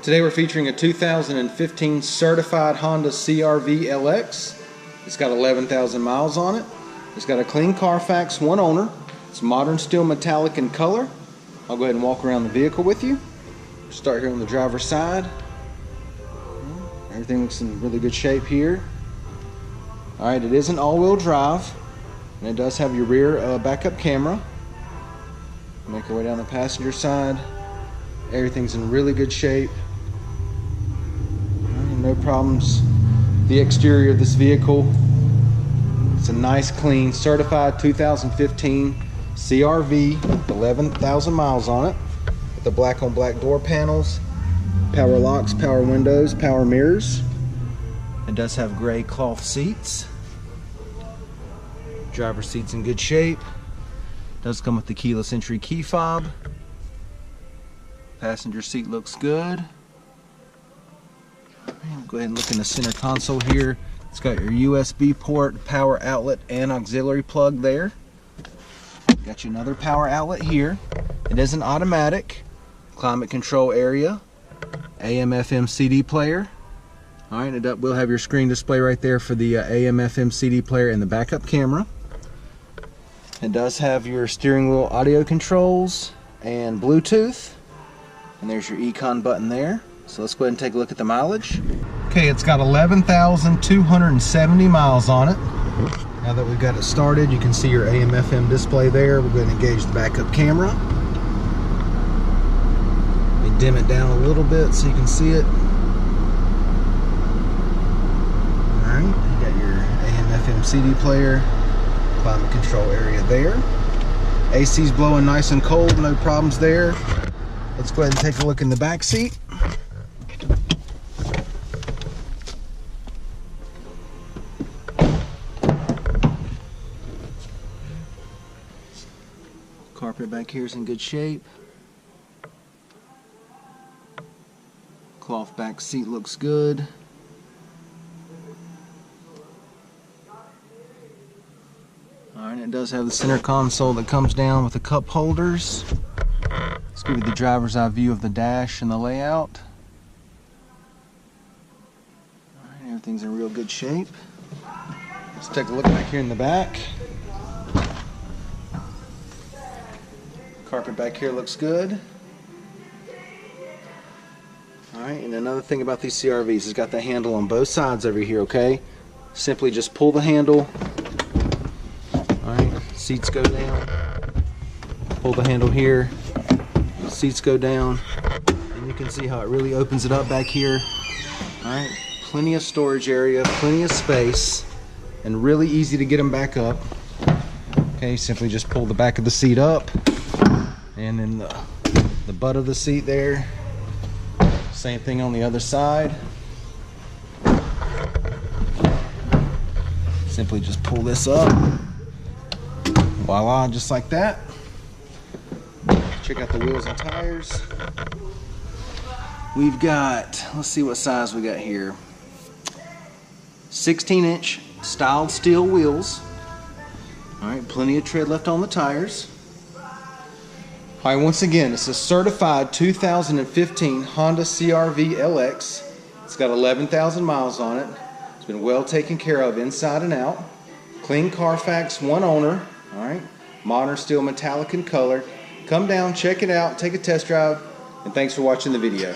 Today we're featuring a 2015 certified Honda CRV LX. It's got 11,000 miles on it. It's got a clean Carfax, one owner. It's modern steel metallic in color. I'll go ahead and walk around the vehicle with you. Start here on the driver's side. Everything looks in really good shape here. Alright, it is an all-wheel drive, and it does have your rear backup camera. Make our way down the passenger side. Everything's in really good shape. No problems. The exterior of this vehicle, it's a nice, clean, certified 2015 CRV with 11,000 miles on it, with the black on black door panels, power locks, power windows, power mirrors. It does have gray cloth seats. Driver's seat's in good shape. Does come with the keyless entry key fob. Passenger seat looks good. Go ahead and look in the center console here. It's got your USB port, power outlet, and auxiliary plug there. Got you another power outlet here. It is an automatic. Climate control area. AM/FM CD player. Alright, it will have your screen display right there for the AM/FM CD player and the backup camera. It does have your steering wheel audio controls and Bluetooth. And there's your ECON button there. So let's go ahead and take a look at the mileage. Okay, it's got 11,270 miles on it. Now that we've got it started, you can see your AM/FM display there. We're going to engage the backup camera. Let me dim it down a little bit so you can see it. Alright, you got your AM/FM CD player, climate control area there. AC's blowing nice and cold, no problems there. Let's go ahead and take a look in the back seat. Carpet back here is in good shape. Cloth back seat looks good. Alright, it does have the center console that comes down with the cup holders. Let's give you the driver's eye view of the dash and the layout. Alright, everything's in real good shape. Let's take a look back here in the back. Carpet back here looks good. Alright, and another thing about these CRVs, it's got the handle on both sides over here, okay? Simply just pull the handle. Alright, seats go down. Pull the handle here. Seats go down. And you can see how it really opens it up back here. Alright, plenty of storage area, plenty of space, and really easy to get them back up. Okay, simply just pull the back of the seat up. And then the butt of the seat there. Same thing on the other side. Simply just pull this up. Voila, just like that. Check out the wheels and tires. We've got, let's see what size we got here. 16-inch styled steel wheels. Alright, plenty of tread left on the tires. Alright, once again, it's a certified 2015 Honda CRV LX. It's got 11,000 miles on it. It's been well taken care of inside and out. Clean Carfax, one owner. Alright, modern steel metallic in color. Come down, check it out, take a test drive, and thanks for watching the video.